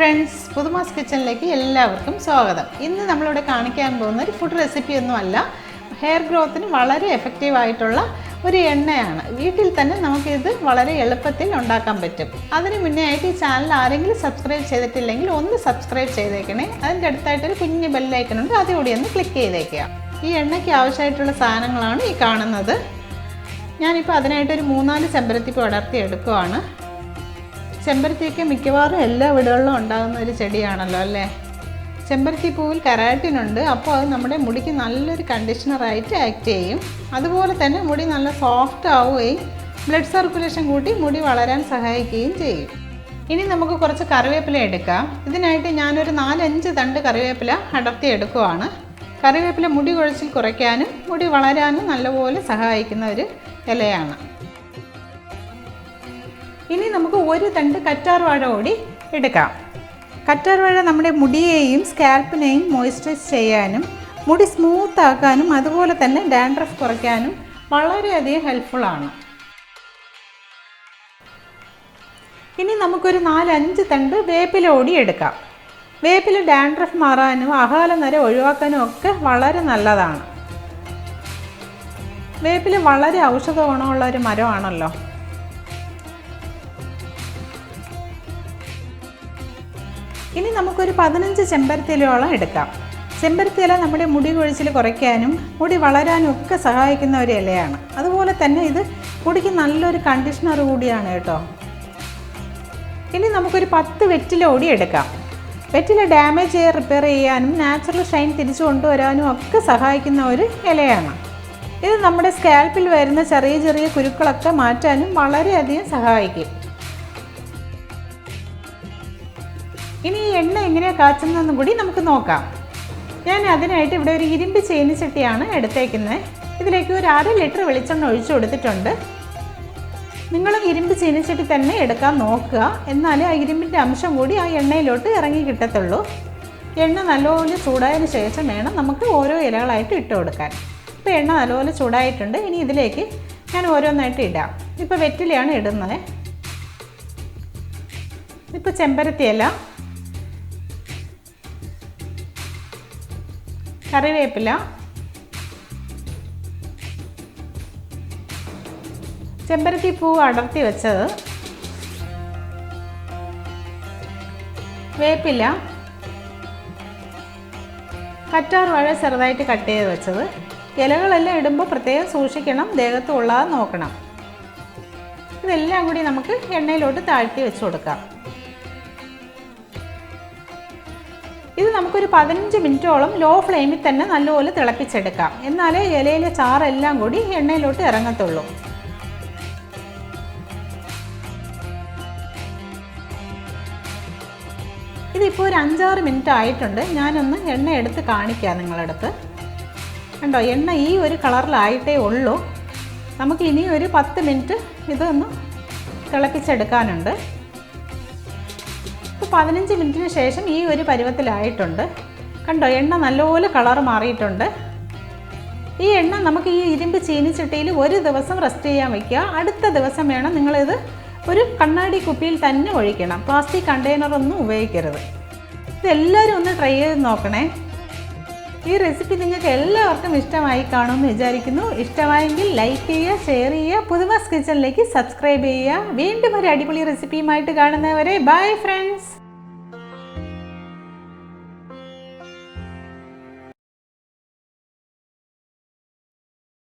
Friends, പുതുമാസ് കിച്ചണിലേക്ക് എല്ലാവർക്കും സ്വാഗതം. ഇന്ന് നമ്മളിവിടെ കാണിക്കാൻ പോകുന്ന ഒരു ഫുഡ് റെസിപ്പി ഒന്നുമല്ല, ഹെയർ ഗ്രോത്തിന് വളരെ എഫക്റ്റീവായിട്ടുള്ള ഒരു എണ്ണയാണ്. വീട്ടിൽ തന്നെ നമുക്കിത് വളരെ എളുപ്പത്തിൽ ഉണ്ടാക്കാൻ പറ്റും. അതിന് മുന്നേ ആയിട്ട് ഈ ചാനൽ ആരെങ്കിലും സബ്സ്ക്രൈബ് ചെയ്തിട്ടില്ലെങ്കിൽ ഒന്ന് സബ്സ്ക്രൈബ് ചെയ്തേക്കണേ. അതിൻ്റെ അടുത്തായിട്ടൊരു കുഞ്ഞ് ബെല്ലൈക്കനുണ്ട്, അതുകൂടി ഒന്ന് ക്ലിക്ക് ചെയ്തേക്കുക. ഈ എണ്ണയ്ക്ക് ആവശ്യമായിട്ടുള്ള സാധനങ്ങളാണ് ഈ കാണുന്നത്. ഞാനിപ്പോൾ അതിനായിട്ടൊരു 3-4 ചെമ്പരത്തിപ്പൂ അടർത്തി എടുക്കുവാണ്. ചെമ്പരത്തിയൊക്കെ മിക്കവാറും എല്ലാ വീടുകളിലും ഉണ്ടാകുന്ന ഒരു ചെടിയാണല്ലോ അല്ലേ. ചെമ്പരത്തി പൂവിൽ കെരാറ്റിനുണ്ട്, അപ്പോൾ അത് നമ്മുടെ മുടിക്ക് നല്ലൊരു കണ്ടീഷണറായിട്ട് ആക്ട് ചെയ്യും. അതുപോലെ തന്നെ മുടി നല്ല സോഫ്റ്റ് ആവുകയും ബ്ലഡ് സർക്കുലേഷൻ കൂട്ടി മുടി വളരാൻ സഹായിക്കുകയും ചെയ്യും. ഇനി നമുക്ക് കുറച്ച് കറിവേപ്പില എടുക്കാം. ഇതിനായിട്ട് ഞാനൊരു 4-5 തണ്ട് കറിവേപ്പില അടർത്തി എടുക്കുവാണ്. കറിവേപ്പില മുടി കൊഴിച്ചിൽ കുറയ്ക്കാനും മുടി വളരാനും നല്ലപോലെ സഹായിക്കുന്ന ഒരു ഇലയാണ്. ഇനി നമുക്ക് ഒരു തണ്ട് കറ്റാർവാഴ കൂടി എടുക്കാം. കറ്റാർവാഴ നമ്മുടെ മുടിയെയും സ്കാൽപ്പിനെയും മോയ്സ്ചറൈസ് ചെയ്യാനും മുടി സ്മൂത്ത് ആക്കാനും അതുപോലെ തന്നെ ഡാൻഡ്രഫ് കുറയ്ക്കാനും വളരെയധികം ഹെൽപ്ഫുള്ളാണ്. ഇനി നമുക്കൊരു 4-5 തണ്ട് വേപ്പില കൂടി എടുക്കാം. വേപ്പില ഡാൻഡ്രഫ് മാറാനും അകാല നര ഒഴിവാക്കാനും ഒക്കെ വളരെ നല്ലതാണ്. വേപ്പില വളരെ ഔഷധ ഗുണമുള്ള ഒരു മരമാണല്ലോ. ഇനി നമുക്കൊരു 15 ചെമ്പരത്തിയിലോളം എടുക്കാം. ചെമ്പരത്തിയില നമ്മുടെ മുടി കൊഴിച്ചിൽ കുറയ്ക്കാനും മുടി വളരാനും ഒക്കെ സഹായിക്കുന്ന ഒരു ഇലയാണ്. അതുപോലെ തന്നെ ഇത് മുടിക്ക് നല്ലൊരു കണ്ടീഷണർ കൂടിയാണ് കേട്ടോ. ഇനി നമുക്കൊരു 10 വെറ്റില കൂടി എടുക്കാം. വെറ്റില ഡാമേജ് റിപ്പയർ ചെയ്യാനും നാച്ചുറൽ ഷൈൻ തിരിച്ചു കൊണ്ടുവരാനും ഒക്കെ സഹായിക്കുന്ന ഒരു ഇലയാണ്. ഇത് നമ്മുടെ സ്കാൽപ്പിൽ വരുന്ന ചെറിയ ചെറിയ കുരുക്കളൊക്കെ മാറ്റാനും വളരെയധികം സഹായിക്കും. ഇനി ഈ എണ്ണ എങ്ങനെയാണ് കാച്ചുന്നതെന്നും കൂടി നമുക്ക് നോക്കാം. ഞാൻ അതിനായിട്ട് ഇവിടെ ഒരു ഇരുമ്പ് ചീനിച്ചട്ടിയാണ് എടുത്തേക്കുന്നത്. ഇതിലേക്ക് ഒരു 1/2 ലിറ്റർ വെളിച്ചെണ്ണ ഒഴിച്ചു കൊടുത്തിട്ടുണ്ട്. നിങ്ങളും ഇരുമ്പ് ചീനിച്ചട്ടി തന്നെ എടുക്കാൻ നോക്കുക, എന്നാലേ ആ ഇരുമ്പിൻ്റെ അംശം കൂടി ആ എണ്ണയിലോട്ട് ഇറങ്ങി കിട്ടത്തുള്ളൂ. എണ്ണ നല്ലപോലെ ചൂടായതിന് ശേഷം വേണം നമുക്ക് ഓരോ ഇലകളായിട്ട് ഇട്ട് കൊടുക്കാൻ. ഇപ്പോൾ എണ്ണ നല്ലപോലെ ചൂടായിട്ടുണ്ട്. ഇനി ഇതിലേക്ക് ഞാൻ ഓരോന്നായിട്ട് ഇടാം. ഇപ്പോൾ വെറ്റിലയാണ് ഇടുന്നത്. ഇപ്പോൾ ചെമ്പരത്തിയില, കറിവേപ്പില, ചെമ്പരത്തി പൂ അടർത്തി വെച്ചത്, വേപ്പില, കറ്റാർവാഴ ചെറുതായിട്ട് കട്ട് ചെയ്ത് വെച്ചത്. ഇലകളെല്ലാം ഇടുമ്പോൾ പ്രത്യേകം സൂക്ഷിക്കണം, ദേഹത്ത് കൊള്ളാതെ നോക്കണം. ഇതെല്ലാം കൂടി നമുക്ക് എണ്ണയിലോട്ട് താഴ്ത്തി വെച്ച് കൊടുക്കാം. ഇത് നമുക്കൊരു 15 മിനിറ്റോളം ലോ ഫ്ലെയിമിൽ തന്നെ നല്ലപോലെ തിളപ്പിച്ചെടുക്കാം. എന്നാലേ ഇലയിലെ ചാറെല്ലാം കൂടി എണ്ണയിലോട്ട് ഇറങ്ങത്തുള്ളൂ. ഇതിപ്പോൾ ഒരു 5-6 മിനിറ്റ് ആയിട്ടുണ്ട്. ഞാനൊന്ന് എണ്ണ എടുത്ത് കാണിക്കാം നിങ്ങളടുത്ത്. കണ്ടോ, എണ്ണ ഈ ഒരു കളറിലായിട്ടേ ഉള്ളൂ. നമുക്ക് ഇനി ഒരു 10 മിനിറ്റ് ഇതൊന്ന് തിളപ്പിച്ചെടുക്കാനുണ്ട്. ഇപ്പോൾ 15 മിനിറ്റിന് ശേഷം ഈ ഒരു പരുവത്തിലായിട്ടുണ്ട്. കണ്ടോ, എണ്ണ നല്ലപോലെ കളർ മാറിയിട്ടുണ്ട്. ഈ എണ്ണ നമുക്ക് ഈ ഇരുമ്പ് ചീനിച്ചട്ടിയിൽ ഒരു ദിവസം റെസ്റ്റ് ചെയ്യാൻ വയ്ക്കുക. അടുത്ത ദിവസം വേണം നിങ്ങളിത് ഒരു കണ്ണാടി കുപ്പിയിൽ തന്നെ ഒഴിക്കണം. പ്ലാസ്റ്റിക് കണ്ടെയ്നറൊന്നും ഉപയോഗിക്കരുത്. ഇതെല്ലാവരും ഒന്ന് ട്രൈ ചെയ്ത് നോക്കണേ. ഈ റെസിപ്പി നിങ്ങൾക്ക് എല്ലാവർക്കും ഇഷ്ടമായി കാണുമെന്ന് വിചാരിക്കുന്നു. ഇഷ്ടമായെങ്കിൽ ലൈക്ക് ചെയ്യുക, ഷെയർ ചെയ്യുക, പുതുമാസ് കിച്ചണിലേക്ക് സബ്സ്ക്രൈബ് ചെയ്യുക. വീണ്ടും ഒരു അടിപൊളി റെസിപ്പിയുമായിട്ട് കാണുന്നവരെ ബൈ ഫ്രണ്ട്സ്.